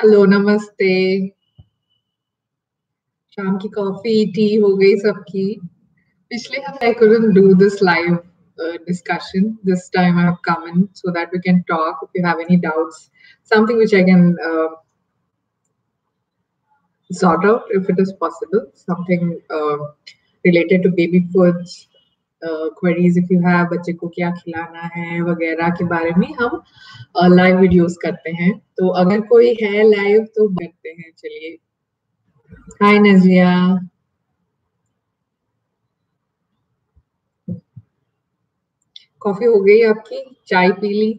Hello नमस्ते। शाम की कॉफी टी हो गई सबकी। पिछले हफ्ते I couldn't do this live discussion. This time I have come in so that we can talk if you have any doubts, something which I can sort out if it is possible, something related to baby foods, queries if you have, बच्चे को क्या खिलाना है वगैरह के बारे में हम लाइव वीडियोस करते हैं। तो अगर कोई है लाइव तो करते हैं। चलिए, हाय नजिया। कॉफी हो गई आपकी? चाय पी ली?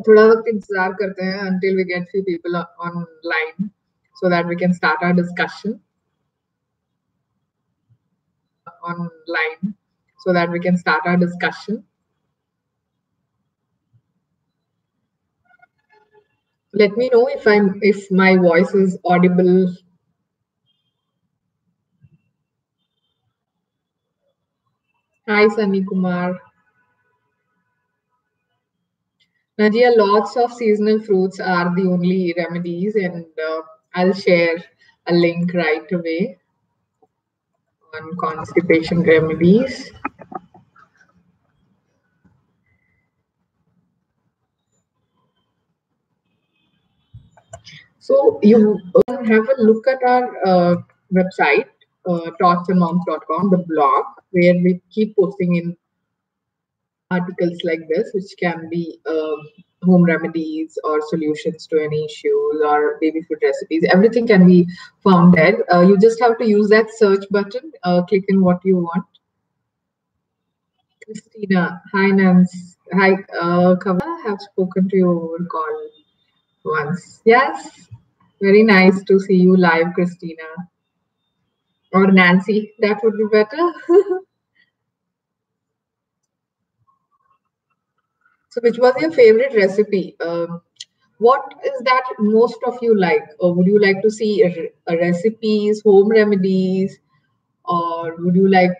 थोड़ा वक्त इंतजार करते हैं until we get few people online so that we can start our discussion online so that we can start our discussion. Let me know if my voice is audible. Hi Sunny Kumar. Nadia, lots of seasonal fruits are the only remedies, and I'll share a link right away on constipation remedies. So you have a look at our website, totsandmoms.com, the blog, where we keep posting in articles like this, which can be home remedies or solutions to any issues or baby food recipes. Everything can be found there. You just have to use that search button, click in what you want. Christina, hi Nance, hi Kavya, have spoken to you over call once. Yes, very nice to see you live, Christina. Or Nancy, that would be better. So, which was your favorite recipe? What is that most of you like? Or would you like to see recipes, home remedies, or would you like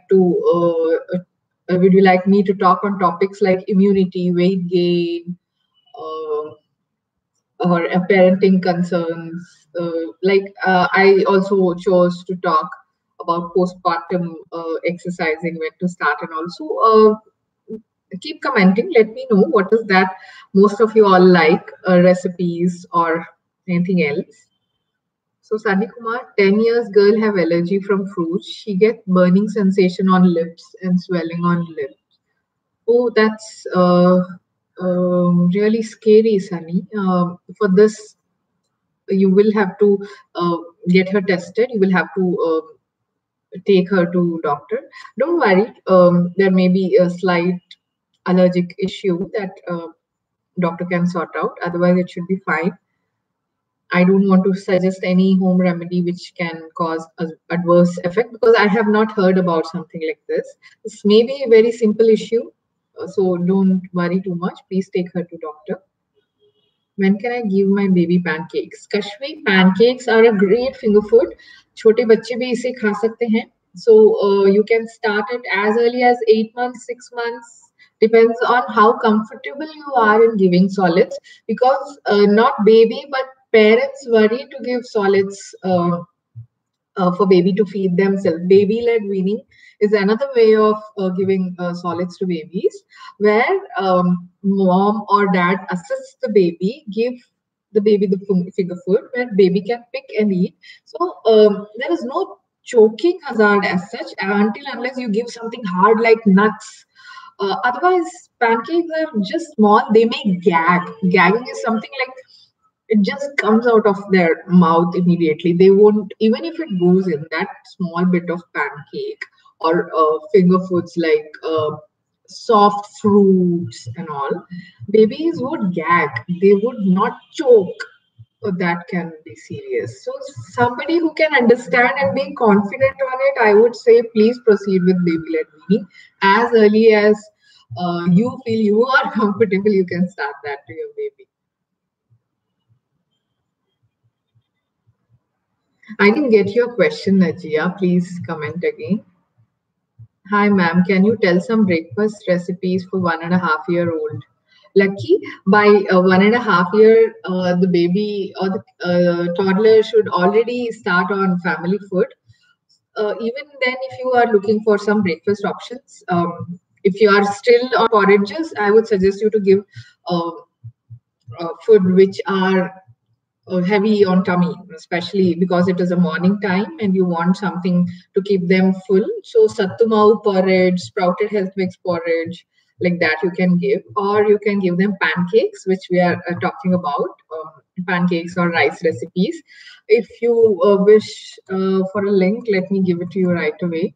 me to talk on topics like immunity, weight gain, uh, or parenting concerns? I also chose to talk about postpartum exercising, when to start, and also keep commenting. Let me know what is that most of you all like, recipes or anything else. So Sunny Kumar, 10 years girl have allergy from fruits. She get burning sensation on lips and swelling on lips. Oh, that's really scary, Sunny. For this, you will have to get her tested. You will have to take her to doctor. Don't worry. There may be a slight allergic issue that doctor can sort out. Otherwise, it should be fine. I don't want to suggest any home remedy which can cause an adverse effect, because I have not heard about something like this. This may be a very simple issue, so don't worry too much. Please take her to doctor. When can I give my baby pancakes? Kashvi, pancakes are a great finger food. छोटे बच्चे भी इसे खा सकते हैं. So you can start it as early as 8 months, 6 months. Depends on how comfortable you are in giving solids. Because not baby, but parents worry to give solids for baby to feed themselves. Baby-led weaning is another way of giving solids to babies, where mom or dad assists the baby, give the baby the finger food, where baby can pick and eat. So there is no choking hazard as such, until unless you give something hard like nuts. Otherwise, pancakes are just small. They may gag. Gagging is something like it just comes out of their mouth immediately. They won't, even if it goes in that small bit of pancake or finger foods like soft fruits and all, babies would gag. They would not choke. So that can be serious. So somebody who can understand and be confident on it, I would say please proceed with baby-led weaning as early as you feel you are comfortable. You can start that to your baby. I didn't get your question, Najia. Please comment again. Hi, ma'am. Can you tell some breakfast recipes for 1.5-year-old? Lucky, by 1.5 year, the baby or the toddler should already start on family food. Even then, if you are looking for some breakfast options, if you are still on porridges, I would suggest you to give uh, food which are heavy on tummy, especially because it is a morning time and you want something to keep them full. So sattumau porridge, sprouted health mix porridge, like that you can give, or you can give them pancakes, which we are talking about, pancakes or rice recipes. If you wish for a link, let me give it to you right away.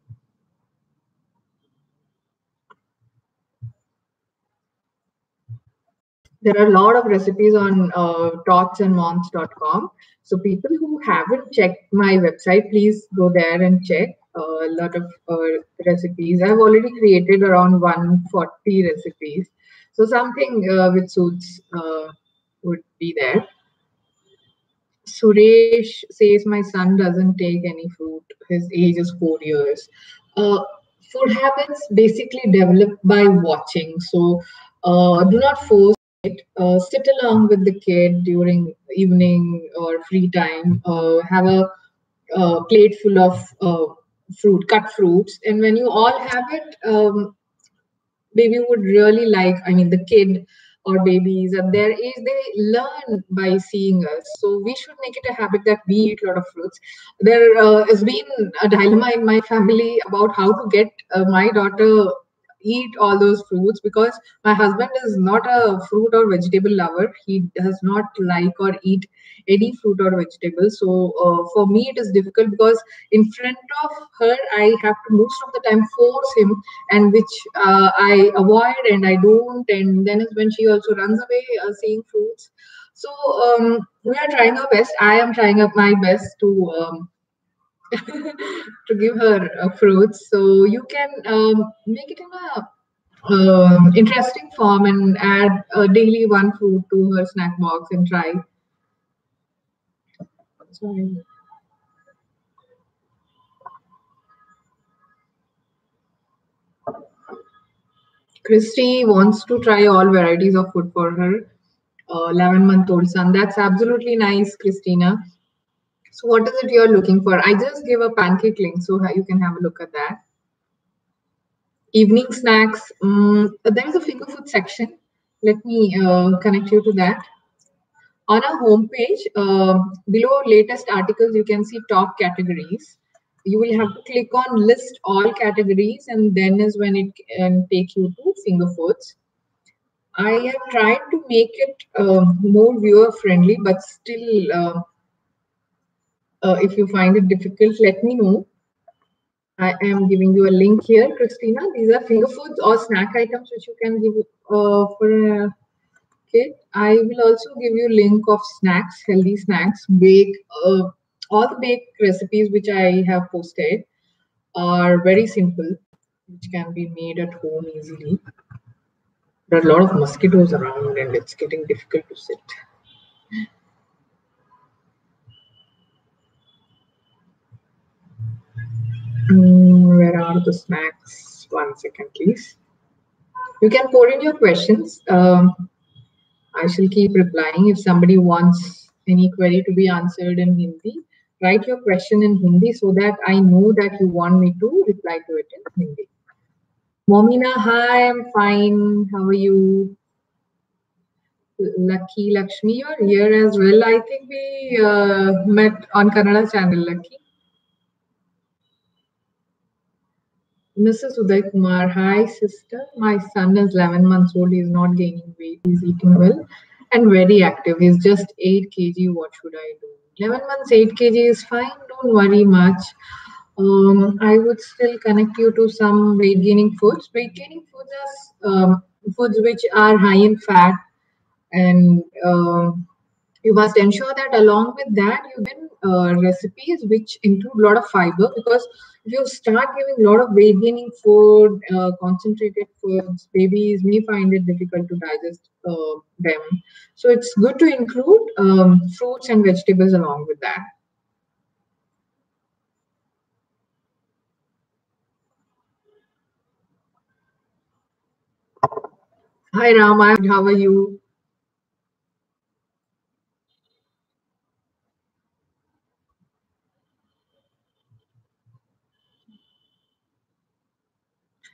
There are a lot of recipes on totsandmoms.com. So people who haven't checked my website, please go there and check a lot of recipes. I've already created around 140 recipes. So something which suits would be there. Suresh says my son doesn't take any fruit. His age is 4 years. Uh, Food habits basically develop by watching. So do not force it. Sit along with the kid during evening or free time. Have a plate full of fruit, cut fruits, and when you all have it, baby would really like, I mean, the kid or babies at their age, they learn by seeing us. So we should make it a habit that we eat a lot of fruits. There has been a dilemma in my family about how to get my daughter eat all those fruits, because my husband is not a fruit or vegetable lover. He does not like or eat any fruit or vegetable. So for me, it is difficult because in front of her, I have to most of the time force him, and which I avoid and I don't. And then is when she also runs away seeing fruits. So we are trying our best. I am trying up my best to to give her fruits. So you can make it in a interesting form and add daily one fruit to her snack box and try. Sorry. Christy wants to try all varieties of food for her 11-month-old son. That's absolutely nice, Christina. So, what is it you're looking for? I just gave a pancake link, so you can have a look at that. Evening snacks. There is a finger food section. Let me connect you to that. On our homepage, below latest articles, you can see top categories. You will have to click on list all categories, and then is when it can take you to finger foods. I have tried to make it more viewer friendly, but still, if you find it difficult, let me know. I am giving you a link here, Christina. These are finger foods or snack items which you can give for a kid. I will also give you link of snacks, healthy snacks, bake. All the baked recipes which I have posted are very simple, which can be made at home easily. There are a lot of mosquitoes around, and it's getting difficult to sit. Where are the snacks? 1 second, please. You can pour in your questions. I shall keep replying. If somebody wants any query to be answered in Hindi, write your question in Hindi so that I know that you want me to reply to it in Hindi. Momina, hi, I'm fine. How are you? Lucky Lakshmi, you're here as well. I think we met on Kannada channel, Lucky. Mrs. Uday Kumar, hi sister. My son is 11 months old. He's not gaining weight. He's eating well and very active. He's just 8 kg. What should I do? 11 months, 8 kg is fine. Don't worry much. I would still connect you to some weight gaining foods. Weight gaining foods are foods which are high in fat, and you must ensure that along with that you give recipes which include a lot of fiber, because if you start giving a lot of weight gaining food, concentrated foods, babies may find it difficult to digest them. So it's good to include fruits and vegetables along with that. Hi Ram, how are you?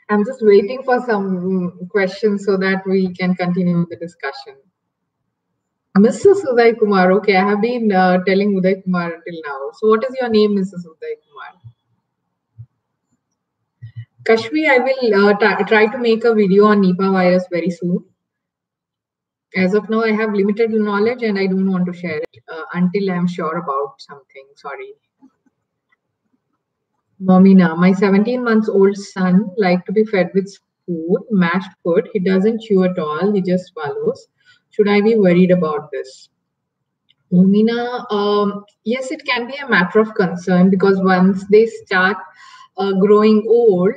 I'm just waiting for some questions so that we can continue the discussion. Mrs. Uday Kumar, okay, I have been telling Uday Kumar till now. So, what is your name, Mrs. Uday Kumar? Kashvi, I will try to make a video on Nipah virus very soon. As of now, I have limited knowledge and I don't want to share it until I'm sure about something. Sorry. Momina, my 17 months old son like to be fed with food, mashed food. He doesn't chew at all. He just swallows. Should I be worried about this? Mina, yes, it can be a matter of concern because once they start growing old,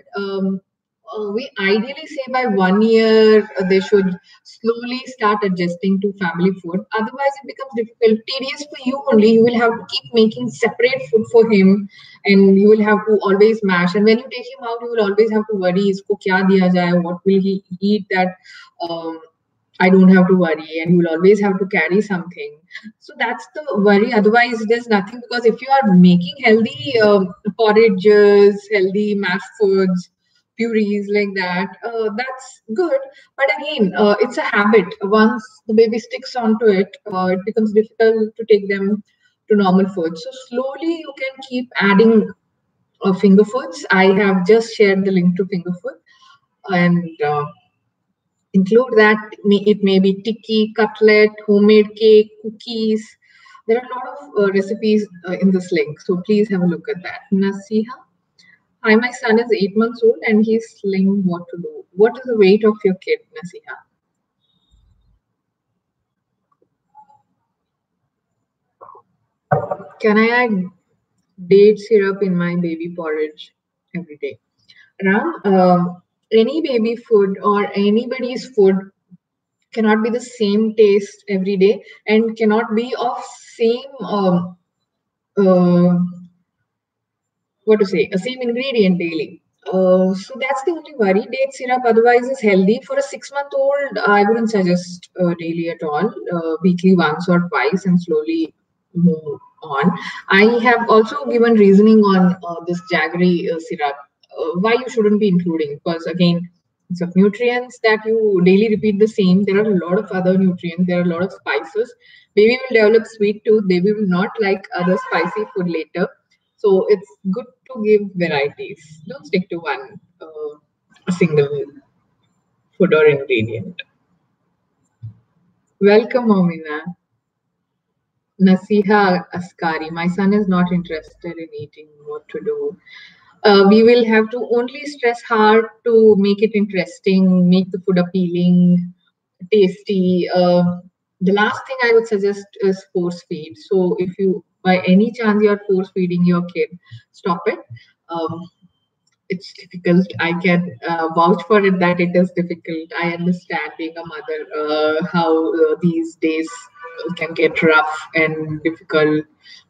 we ideally say by 1 year they should slowly start adjusting to family food. Otherwise, it becomes difficult, tedious for you only. You will have to keep making separate food for him, and you will have to always mash. And when you take him out, you will always have to worry: "Isko kya diya jaye? What will he eat?" That um, I don't have to worry, and you will always have to carry something. So that's the worry. Otherwise, there's nothing because if you are making healthy porridges, healthy mashed foods, purees like that, that's good. But again, it's a habit. Once the baby sticks onto it, it becomes difficult to take them to normal food. So slowly, you can keep adding finger foods. I have just shared the link to finger food and. Include that it may be tikki, cutlet, homemade cake, cookies. There are a lot of recipes in this link, so please have a look at that. Nasiha. Hi, my son is 8 months old and he's slim. What to do? What is the weight of your kid, Nasiha? Can I add date syrup in my baby porridge every day? Ram, any baby food or anybody's food cannot be the same taste every day and cannot be of same uh, what to say, a same ingredient daily. So that's the only worry. Date syrup otherwise is healthy. For a 6 month old, I wouldn't suggest daily at all, weekly once or twice and slowly move on. I have also given reasoning on this jaggery syrup, why you shouldn't be including, because again, it's of nutrients that you daily repeat the same. There are a lot of other nutrients, there are a lot of spices. Baby will develop sweet tooth, baby will not like other spicy food later, so it's good to give varieties. Don't stick to one single food or ingredient. Welcome, Momina. Nasiha Askari. My son is not interested in eating. What to do? We will have to only stress hard to make it interesting, make the food appealing, tasty. The last thing I would suggest is force feed. So if you, by any chance, you are force feeding your kid, stop it. Um, it's difficult. I can vouch for it that it is difficult. I understand being a mother, how these days can get rough and difficult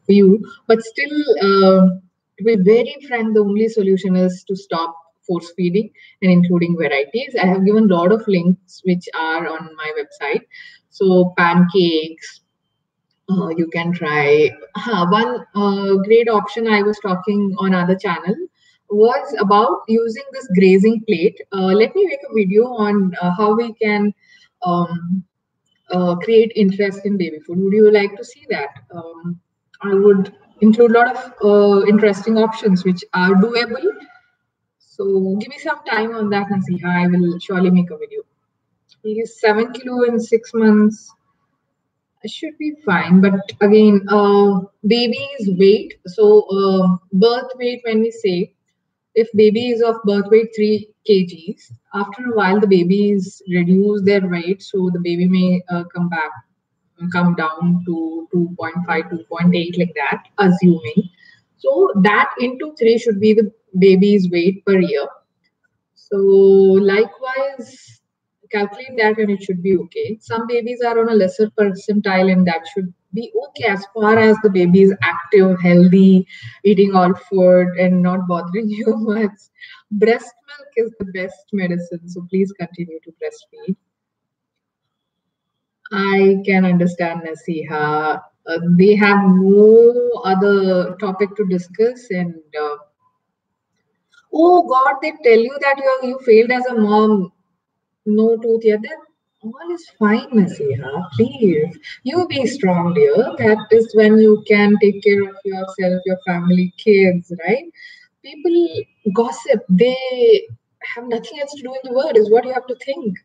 for you. But still, to be very frank, the only solution is to stop force feeding and including varieties. I have given a lot of links which are on my website. So pancakes, you can try. One great option I was talking on other channel was about using this grazing plate. Let me make a video on how we can um, create interest in baby food. Would you like to see that? I would include a lot of interesting options which are doable. So give me some time on that, Nasiha. I will surely make a video. He is 7 kilo in 6 months. It should be fine, but again, baby's weight. So, birth weight, when we say if baby is of birth weight 3 kgs, after a while the babies reduce their weight, so the baby may come down to 2.5, 2.8, like that, assuming. So that into 3 should be the baby's weight per year. So likewise, calculate that and it should be okay. Some babies are on a lesser percentile and that should be okay as far as the baby is active, healthy, eating all food and not bothering you much. Breast milk is the best medicine, so please continue to breastfeed. I can understand, Nasiha. They have no other topic to discuss, and oh God, they tell you that you failed as a mom. No tooth yet. Then all is fine, Nasiha. Please, you be strong, dear. That is when you can take care of yourself, your family, kids, right? People gossip. They have nothing else to do in the world. Is what you have to think.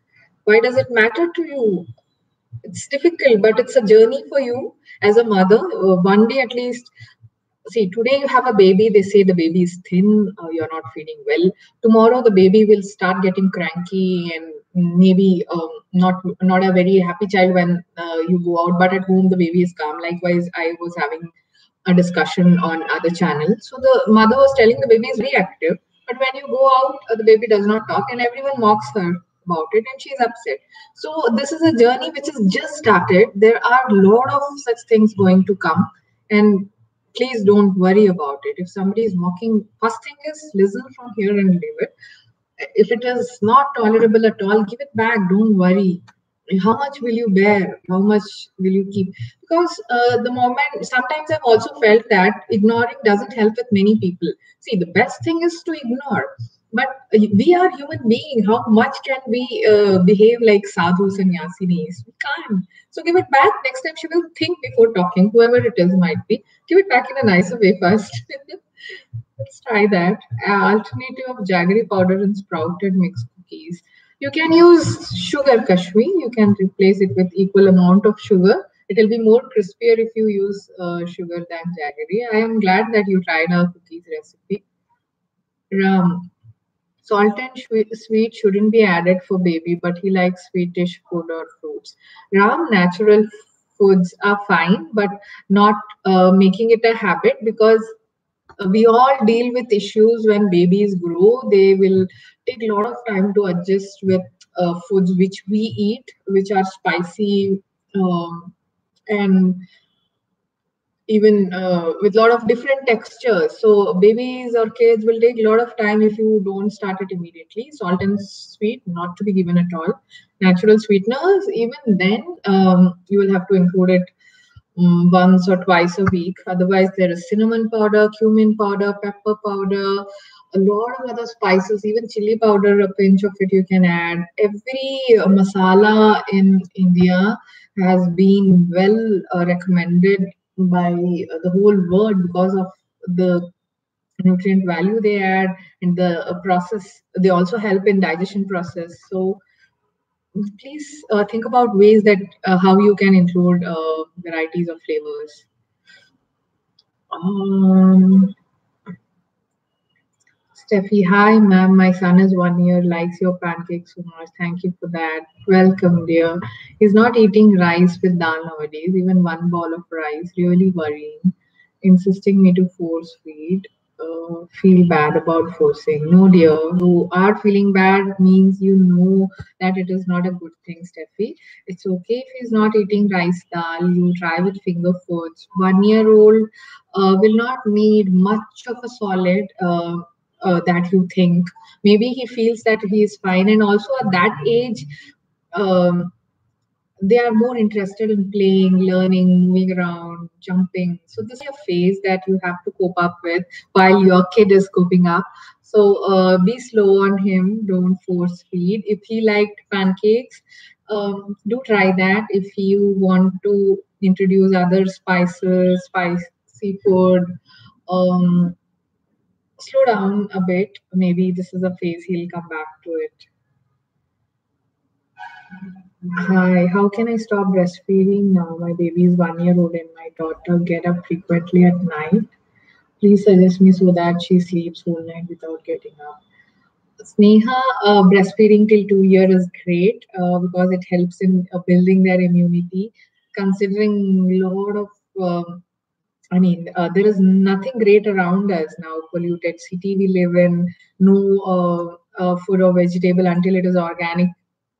Why does it matter to you? It's difficult, but it's a journey for you as a mother. One day at least. See, today you have a baby, they say the baby is thin, you're not feeding well. Tomorrow the baby will start getting cranky and maybe not a very happy child when you go out, but at home the baby is calm. Likewise, I was having a discussion on other channels. So the mother was telling the baby is very active, but when you go out, the baby does not talk, and everyone mocks her about it, and she's upset. So this is a journey which has just started. There are a lot of such things going to come, and please don't worry about it. If somebody is mocking, first thing is listen from here and leave it. If it is not tolerable at all, give it back. Don't worry. How much will you bear? How much will you keep? Because the moment, sometimes I've also felt that ignoring doesn't help with many people. See, the best thing is to ignore. But we are human beings. How much can we behave like sadhus and yasinis? We can't. So give it back. Next time she will think before talking, whoever it is might be. Give it back in a nicer way first. Let's try that. Alternative of jaggery powder and sprouted mixed cookies. You can use sugar kashmi. You can replace it with equal amount of sugar. It will be more crispier if you use sugar than jaggery. I am glad that you tried our cookies recipe. Ram. Salt and sweet shouldn't be added for baby, but he likes sweetish food or fruits. Ram, natural foods are fine, but not making it a habit, because we all deal with issues when babies grow. They will take a lot of time to adjust with foods which we eat, which are spicy, and even with a lot of different textures. So babies or kids will take a lot of time if you don't start it immediately. Salt and sweet not to be given at all. Natural sweeteners, even then, you will have to include it once or twice a week. Otherwise, there is cinnamon powder, cumin powder, pepper powder, a lot of other spices, even chili powder, a pinch of it you can add. Every masala in India has been well recommended by the whole world because of the nutrient value they add, and the process. They also help in digestion process. So please think about ways that how you can include varieties of flavors. Um, Steffi, hi ma'am. My son is 1 year, likes your pancakes so much. Thank you for that. Welcome, dear. He's not eating rice with dal nowadays, even one ball of rice. Really worrying. Insisting me to force feed. Feel bad about forcing. No, dear. You are feeling bad means you know that it is not a good thing, Steffi. It's okay if he's not eating rice dal. You try with finger foods. 1 year old will not need much of a solid. That you think maybe he feels that he is fine, and also at that age um, they are more interested in playing, learning, moving around, jumping. So this is a phase that you have to cope up with while your kid is coping up. So be slow on him, don't force feed. If he liked pancakes, do try that. If you want to introduce other spices, spicy food, um, slow down a bit. Maybe this is a phase he'll come back to it. Hi, how can I stop breastfeeding now? My baby is 1 year old and my daughter get up frequently at night. Please suggest me so that she sleeps whole night without getting up. Sneha, breastfeeding till 2 years is great because it helps in building their immunity. Considering a lot of there is nothing great around us now. Polluted city we live in, no food or vegetable until it is organic.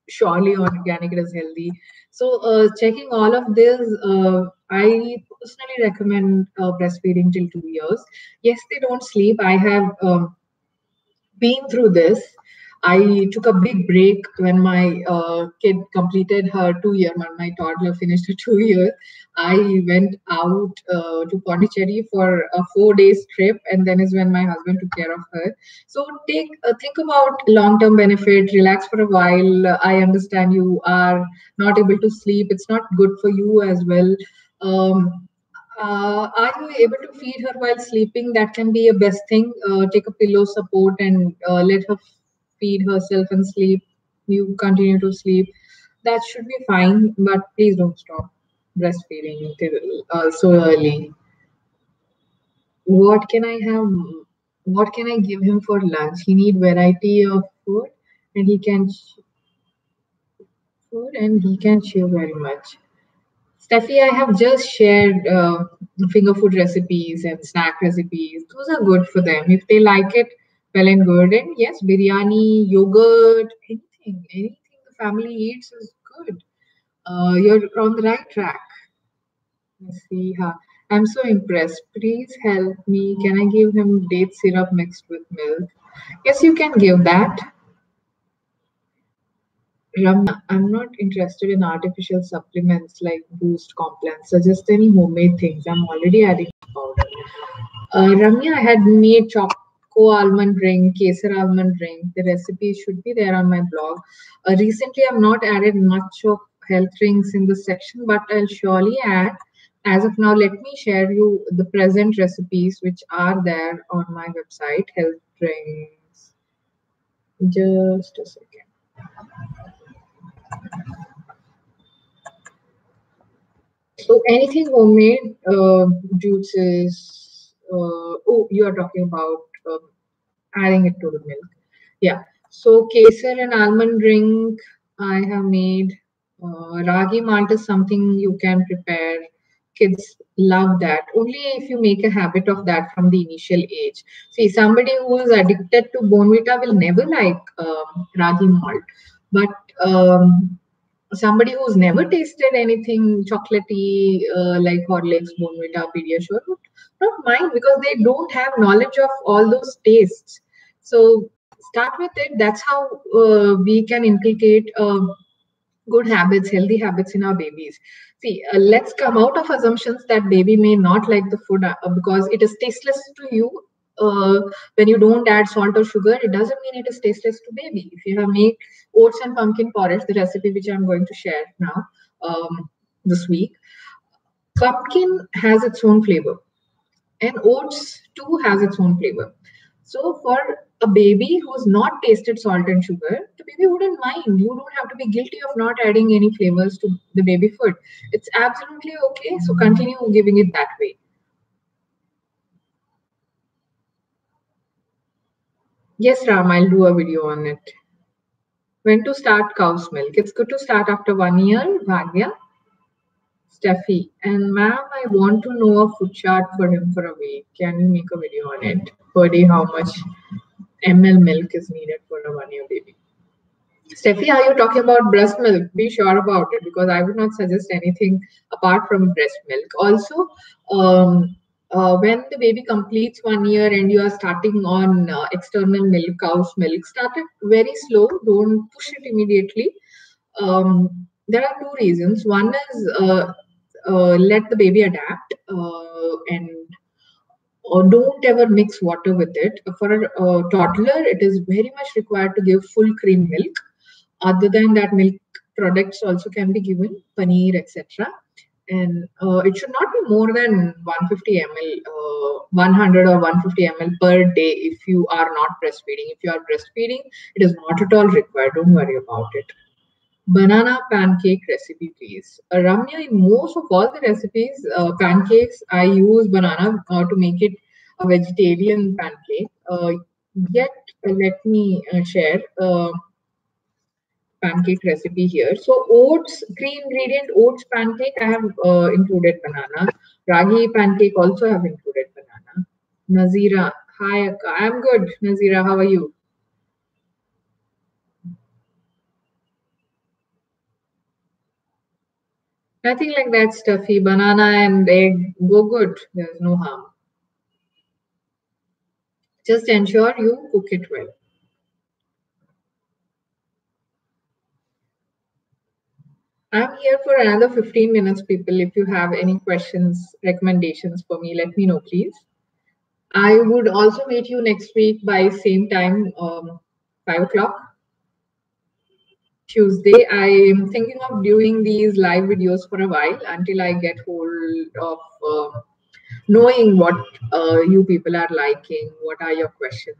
Surely organic, it is healthy. So, checking all of this, I personally recommend breastfeeding till 2 years. Yes, they don't sleep. I have been through this. I took a big break when my kid completed her 2 year. When my toddler finished her 2 year, I went out to Pondicherry for a 4 days trip, and then is when my husband took care of her. So take think about long term benefit. Relax for a while. I understand you are not able to sleep. It's not good for you as well. Um, are you able to feed her while sleeping? That can be a best thing. Take a pillow support and let her feed herself and sleep. You continue to sleep. That should be fine, but please don't stop breastfeeding till so early. What can I have? What can I give him for lunch? He need variety of food, and he can chew very much. Steffi, I have just shared finger food recipes and snack recipes. Those are good for them. If they like it, well and good. And yes, biryani, yogurt, anything the family eats is good. You're on the right track. Let's see. I'm so impressed. Please help me. Can I give him date syrup mixed with milk? Yes, you can give that. Ramya, I'm not interested in artificial supplements like Boost, Complex. Suggest any homemade things. I'm already adding powder. Ramya, I had made choco almond drink, kesar almond drink. The recipe should be there on my blog. Recently, I've not added much of health drinks in the section, but I'll surely add. As of now, let me share you the present recipes which are there on my website, health drinks. Just a second. So anything homemade, juices. Oh, you are talking about adding it to the milk. Yeah. So kesar and almond drink I have made. Ragi malt is something you can prepare. Kids love that. Only if you make a habit of that from the initial age. See, somebody who is addicted to Bonvita will never like ragi malt, but somebody who's never tasted anything chocolatey like Horlicks, Bonvita, Pediasure would not mind because they don't have knowledge of all those tastes. So start with it. That's how we can inculcate good habits, healthy habits in our babies. See, let's come out of assumptions that baby may not like the food because it is tasteless to you. When you don't add salt or sugar, it doesn't mean it is tasteless to baby. If you have made oats and pumpkin porridge, the recipe which I'm going to share now this week, pumpkin has its own flavor and oats too has its own flavor. So for a baby who's not tasted salt and sugar, the baby wouldn't mind. You don't have to be guilty of not adding any flavors to the baby food. It's absolutely okay. So continue giving it that way. Yes, Ram, I'll do a video on it. When to start cow's milk? It's good to start after 1 year, Bhagya. Steffi. And ma'am, I want to know a food chart for him for a week. Can you make a video on it? Per day, how much ml milk is needed for a 1 year baby? Steffi, are you talking about breast milk? Be sure about it because I would not suggest anything apart from breast milk. Also, when the baby completes 1 year and you are starting on external milk, cow's milk, start it very slow. Don't push it immediately. There are two reasons. One is let the baby adapt and don't ever mix water with it. For a toddler, it is very much required to give full cream milk. Other than that, milk products also can be given, paneer, etc. And it should not be more than 150 ml, 100 or 150 ml per day if you are not breastfeeding. If you are breastfeeding, it is not at all required. Don't worry about it. Banana pancake recipe, please. Ramya, in most of all the recipes, pancakes, I use banana to make it a vegetarian pancake. Yet, let me share pancake recipe here. So, oats, key ingredient oats pancake, I have included banana. Ragi pancake also have included banana. Nazira, hi, Akka. I'm good. Nazira, how are you? Nothing like that stuffy. Banana and egg go good. There's no harm. Just ensure you cook it well. I'm here for another 15 minutes, people. If you have any questions, recommendations for me, let me know, please. I would also meet you next week by same time, 5 o'clock, Tuesday. I am thinking of doing these live videos for a while until I get hold of knowing what you people are liking, what are your questions.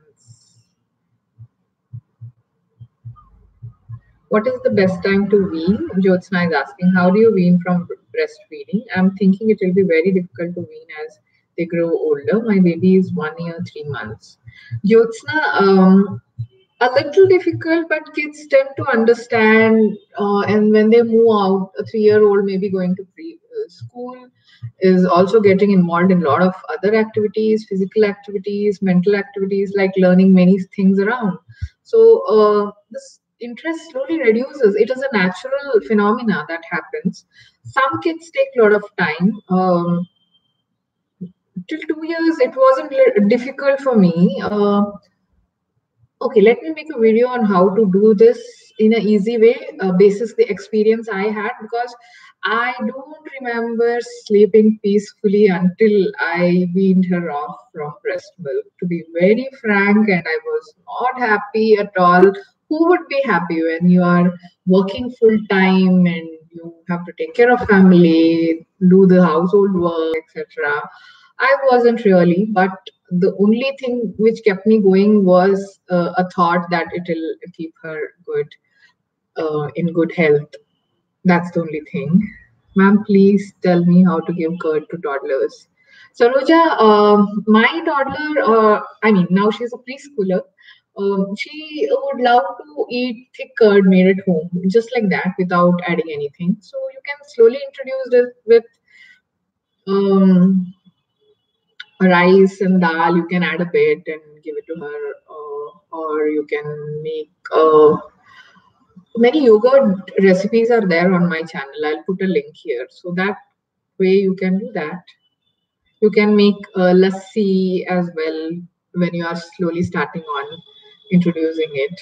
What is the best time to wean? Jyotsna is asking, how do you wean from breastfeeding? I'm thinking it will be very difficult to wean as they grow older. My baby is 1 year, 3 months. Jyotsna, a little difficult, but kids tend to understand. And when they move out, a 3-year-old maybe going to school is also getting involved in a lot of other activities, physical activities, mental activities, like learning many things around. So this interest slowly reduces. It is a natural phenomena that happens. Some kids take a lot of time. Till 2 years, it wasn't difficult for me. Okay, let me make a video on how to do this in an easy way, basis the experience I had, because I don't remember sleeping peacefully until I weaned her off from breast milk. To be very frank, and I was not happy at all. Who would be happy when you are working full time and you have to take care of family, do the household work, etc.? I wasn't really, but the only thing which kept me going was a thought that it'll keep her good, in good health. That's the only thing. Ma'am, please tell me how to give curd to toddlers. Saroja, my toddler, I mean, now she's a preschooler. She would love to eat thick curd made at home, just like that, without adding anything. So you can slowly introduce it with um, rice and dal. You can add a bit and give it to her, or you can make many yogurt recipes are there on my channel. I'll put a link here, so that way you can do that. You can make lassi as well when you are slowly starting on introducing it.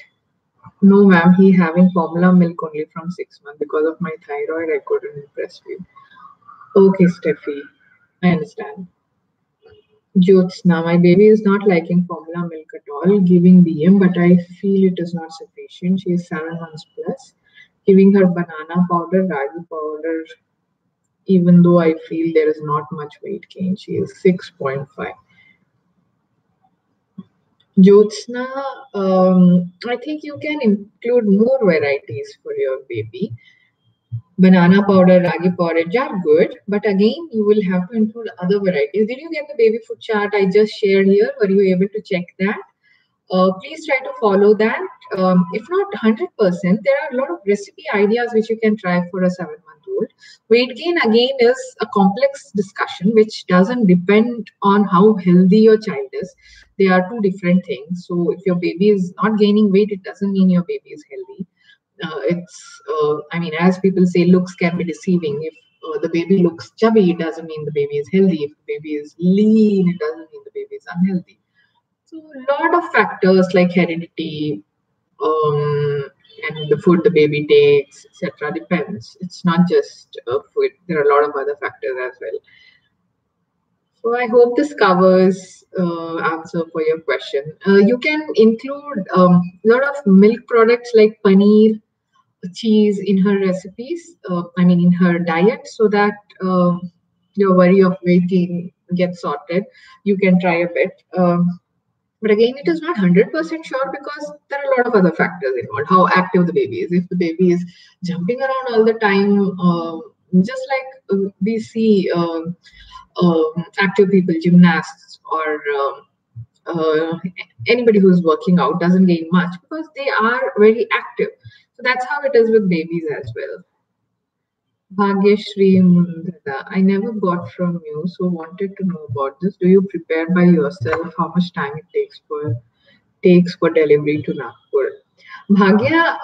No ma'am, he having formula milk only from 6 months because of my thyroid. I couldn't breastfeed. Okay, Steffi, I understand. Jyotsna, my baby is not liking formula milk at all, giving DM, but I feel it is not sufficient. She is 7 months plus. Giving her banana powder, ragi powder, even though I feel there is not much weight gain. She is 6.5. Jyotsna, I think you can include more varieties for your baby. Banana powder, ragi porridge are good, but again, you will have to include other varieties. Did you get the baby food chart I just shared here? Were you able to check that? Please try to follow that. If not 100%, there are a lot of recipe ideas which you can try for a 7-month-old. Weight gain, again, is a complex discussion which doesn't depend on how healthy your child is. They are two different things. So, if your baby is not gaining weight, it doesn't mean your baby is healthy. I mean, as people say, looks can be deceiving. If the baby looks chubby, it doesn't mean the baby is healthy. If the baby is lean, it doesn't mean the baby is unhealthy. So a lot of factors like heredity, and the food the baby takes, etc. depends. It's not just food. There are a lot of other factors as well. So I hope this covers answer for your question. You can include a lot of milk products like paneer, cheese in her recipes. I mean, in her diet, so that your worry of weight gain gets sorted. You can try a bit. But again, it is not 100% sure because there are a lot of other factors involved. How active the baby is. If the baby is jumping around all the time, just like we see active people, gymnasts, or anybody who's working out doesn't gain much because they are very active. So that's how it is with babies as well. Bhagyashri Mundada, I never got from you, so wanted to know about this. Do you prepare by yourself? How much time it takes for delivery to Nagpur? Bhagya,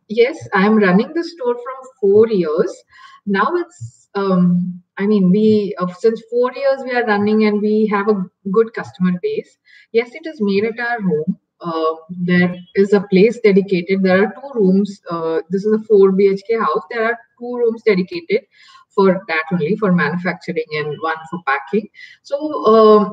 yes, I'm running the store from 4 years. Now it's, I mean, we since 4 years we are running and we have a good customer base. Yes, it is made at our home. There is a place dedicated. There are two rooms. This is a 4 BHK house. There are two rooms dedicated for that only, for manufacturing, and one for packing. So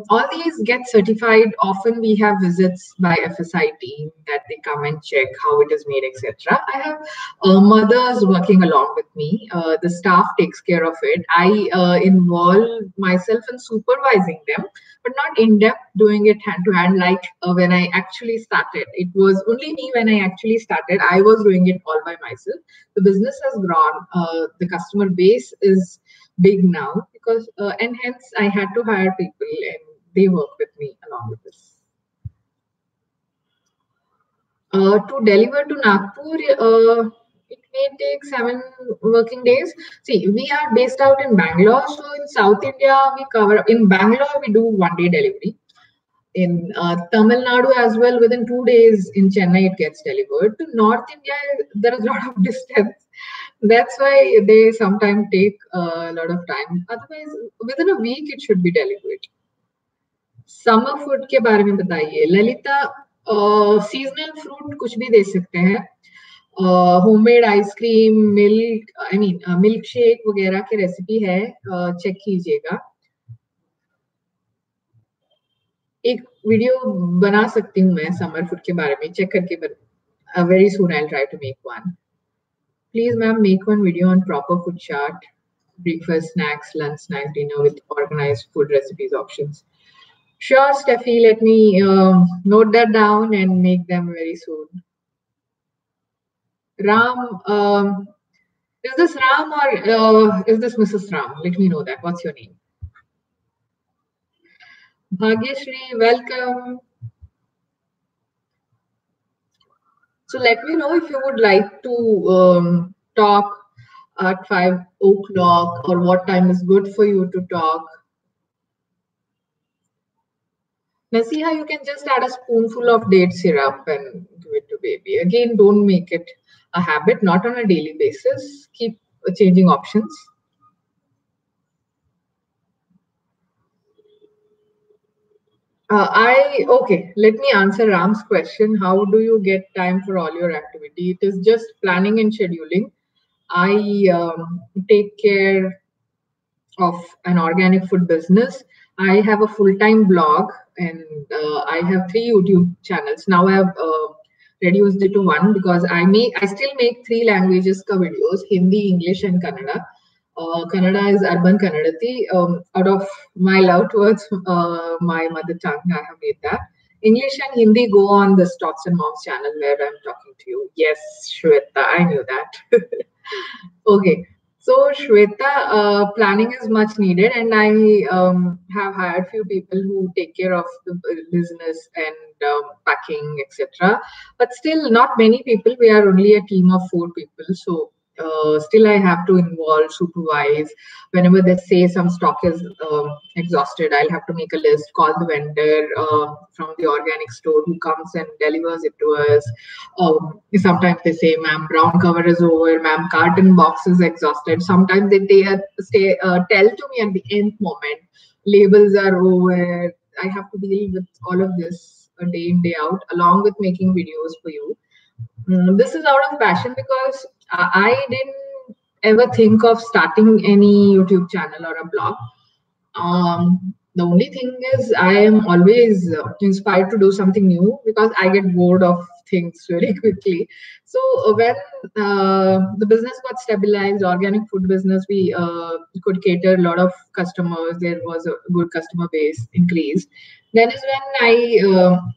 all these get certified. Often we have visits by FSI team that they come and check how it is made, etc. I have mothers working along with me. The staff takes care of it. I involve myself in supervising them, but not in depth doing it hand to hand like when I actually started. It was only me when I actually started. I was doing it all by myself. The business has grown. The customer base is big now because, and hence I had to hire people and they work with me along with this. To deliver to Nagpur, it may take 7 working days. See, we are based out in Bangalore, so in South India, we cover. In Bangalore, we do 1 day delivery. In Tamil Nadu as well, within 2 days in Chennai, it gets delivered. To North India, there is a lot of distance. That's why they sometimes take a lot of time. Otherwise, within a week, it should be delivered. Summer food के बारे में बताइए Lalita. Seasonal fruit कुछ भी दे सकते हैं. Homemade ice cream, milk, I mean milk shake वगैरह की रेसिपी है, चेक कीजिएगा. एक वीडियो बना सकती हूँ मैं समर फूड के बारे में, चेक करके. Very soon I will try to make one. Please ma'am make one video on proper food chart, breakfast, snacks, lunch, snack, dinner with organized food recipes options. Sure, Steffi, let me note that down and make them very soon. Ram, is this Ram or is this Mrs. Ram? Let me know that. What's your name? Bhagyashri, welcome. So let me know if you would like to talk at 5 o'clock or what time is good for you to talk. Nasiha, you can just add a spoonful of date syrup and give it to baby. Again, don't make it a habit, not on a daily basis. Keep changing options. Okay, let me answer Ram's question. How do you get time for all your activity? It is just planning and scheduling. I take care of an organic food business. I have a full-time blog and I have 3 YouTube channels. Now I have reduced it to 1 because I still make 3 languages ka videos: Hindi, English, and Kannada. Kannada is Urban Kannadati. Out of my love towards my mother tongue, I have made that. English and Hindi go on the Tots and Moms channel where I'm talking to you. Yes, Shweta, I knew that. Okay. So Shweta, planning is much needed, and I have hired few people who take care of the business and packing, etc. But still, not many people. We are only a team of 4 people, so still I have to involve, supervise. Whenever they say some stock is exhausted, I'll have to make a list, call the vendor from the organic store who comes and delivers it to us. Sometimes they say, ma'am, brown cover is over, ma'am, carton box is exhausted. Sometimes they tell to me at the end moment, labels are over. I have to deal with all of this day in, day out, along with making videos for you. This is out of passion because I didn't ever think of starting any YouTube channel or a blog. The only thing is I am always inspired to do something new because I get bored of things very quickly. So when the business got stabilized, organic food business, we could cater a lot of customers. There was a good customer base increase. Then is when I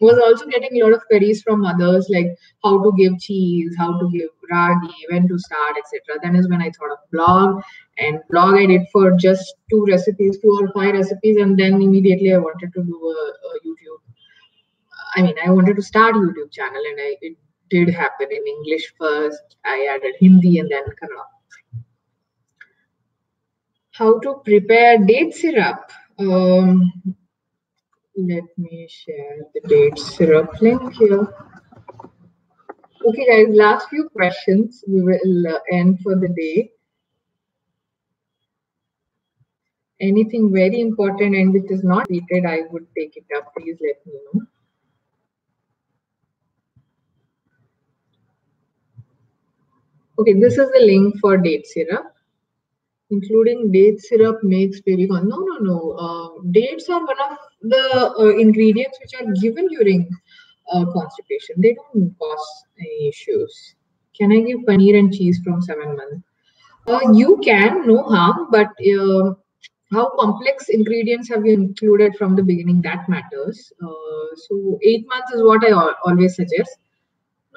was also getting a lot of queries from others like how to give cheese, how to give ragi, when to start, etc. Then is when I thought of blog. And blog I did for just 2 recipes, 2 or 5 recipes, and then immediately I wanted to do a YouTube. I mean, I wanted to start a YouTube channel, and it did happen in English first. I added Hindi and then Kannada. How to prepare date syrup? Let me share the date syrup link here. Okay, guys, last few questions. We will end for the day. Anything very important and which is not repeated, I would take it up. Please let me know. Okay, this is the link for date syrup. Including date syrup makes baby corn. No, no, no. Dates are one of the ingredients which are given during constipation. They don't cause any issues. Can I give paneer and cheese from 7 months? You can, no harm, but how complex ingredients have you included from the beginning, that matters. So 8 months is what I always suggest.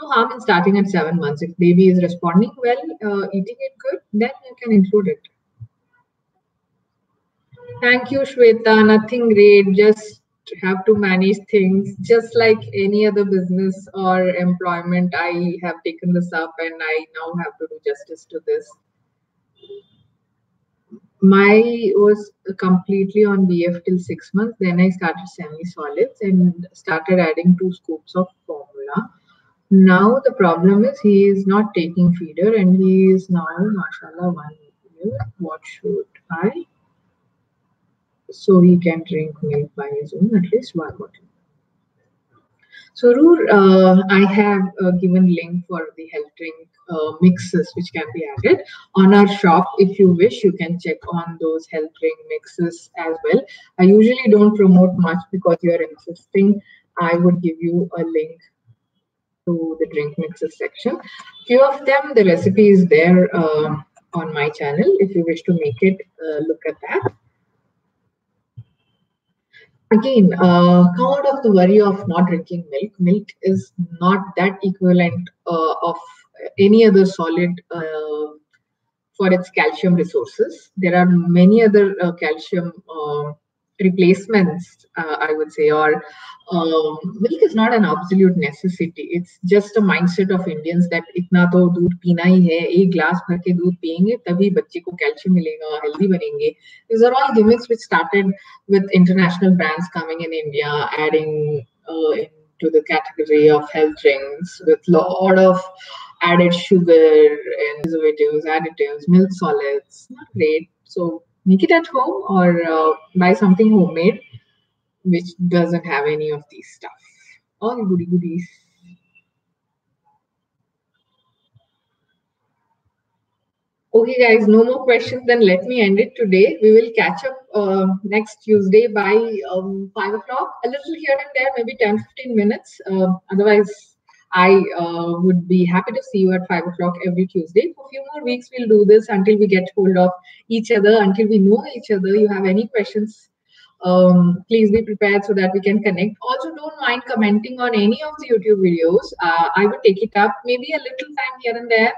No harm in starting at 7 months. If baby is responding well, eating it good, then you can include it. Thank you, Shweta. Nothing great. Just have to manage things just like any other business or employment. I have taken this up and I now have to do justice to this. My was completely on BF till 6 months. Then I started semi-solids and started adding 2 scoops of formula. Now the problem is he is not taking feeder and he is now, mashallah, 1 year. What should I? So he can drink milk by his own, at least 1 bottle. So, Roor, I have given link for the health drink mixes which can be added on our shop. If you wish, you can check on those health drink mixes as well. I usually don't promote much because you are insisting. I would give you a link to the drink mixes section. Few of them, the recipe is there on my channel. If you wish to make it, look at that. Again, come out of the worry of not drinking milk. Milk is not that equivalent of any other solid for its calcium resources. There are many other calcium replacements, I would say, or milk is not an absolute necessity. It's just a mindset of Indians that इतना तो दूध पीना ही है, एक glass भर के दूध पियेंगे तभी बच्चे को कैल्शियम मिलेगा, हेल्दी बनेंगे. These are all gimmicks which started with international brands coming in India, adding into the category of health drinks with lot of added sugar and preservatives, additives, milk solids. Not great. So make it at home or buy something homemade which doesn't have any of these stuff. All goody goodies. Okay, guys, no more questions. Then let me end it today. We will catch up next Tuesday by 5 o'clock. A little here and there, maybe 10-15 minutes. Otherwise, I would be happy to see you at 5 o'clock every Tuesday. For a few more weeks, we'll do this until we get hold of each other, until we know each other. You have any questions, please be prepared so that we can connect. Also, don't mind commenting on any of the YouTube videos. I would take it up, maybe a little time here and there.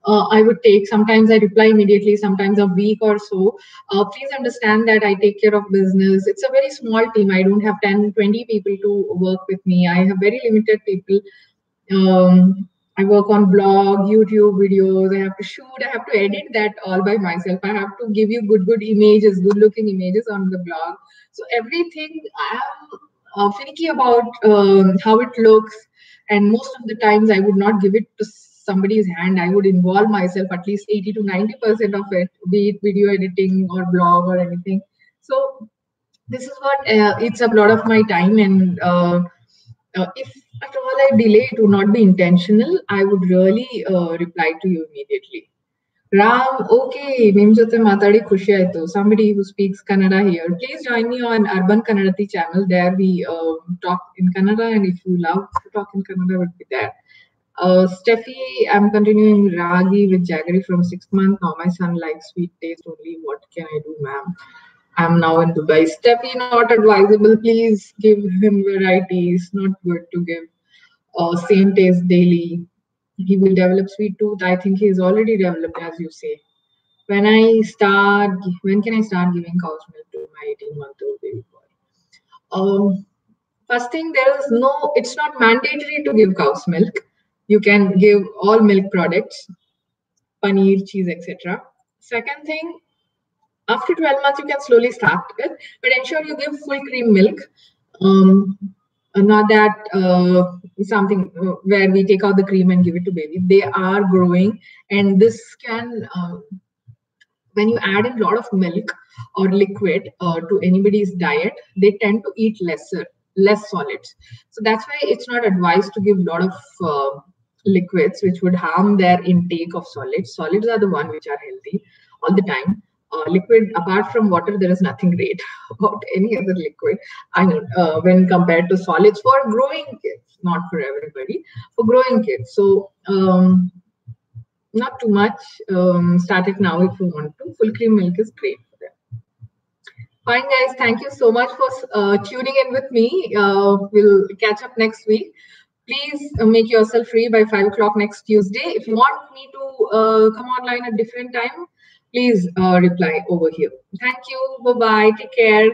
I would take, sometimes I reply immediately, sometimes a week or so. Please understand that I take care of business. It's a very small team. I don't have 10-20 people to work with me. I have very limited people. I work on blog, YouTube videos. I have to shoot. I have to edit that all by myself. I have to give you good images, good looking images on the blog. So everything I am finicky about how it looks. And most of the times I would not give it to somebody's hand. I would involve myself at least 80 to 90% of it, be it video editing or blog or anything. So this is what eats up a lot of my time. And if at all I delay, it would not be intentional. I would really reply to you immediately. Ram, okay, ನಿಮ್ ಜೊತೆ ಮಾತಾಡಿ ಖುಷಿ ಆಯ್ತು. Somebody who speaks Kannada here. Please join me on Urban Kannadati channel. There we talk in Kannada, and if you love to talk in Kannada, would be there. Steffi, I'm continuing Ragi with Jaggery from 6 months. Now my son likes sweet taste only. What can I do, ma'am? I'm now in Dubai. Steffi, not advisable. Please give him varieties. Not good to give same taste daily. He will develop sweet tooth. I think he's already developed, as you say. When can I start giving cow's milk to my 18-month-old baby boy? First thing, it's not mandatory to give cow's milk. You can give all milk products, paneer, cheese, etc. Second thing, after 12 months, you can slowly start it, but ensure you give full cream milk. Not that something where we take out the cream and give it to baby. They are growing, and this can, when you add in a lot of milk or liquid to anybody's diet, they tend to eat less solids. So that's why it's not advised to give a lot of liquids which would harm their intake of solids. Solids are the one which are healthy all the time. Liquid, apart from water, there is nothing great about any other liquid. I mean, when compared to solids for growing kids, not for everybody, for growing kids. So not too much. Start it now if you want to. Full cream milk is great for them. Fine, guys. Thank you so much for tuning in with me. We'll catch up next week. Please make yourself free by 5 o'clock next Tuesday. If you want me to come online at different time, please reply over here. Thank you. Bye-bye. Take care.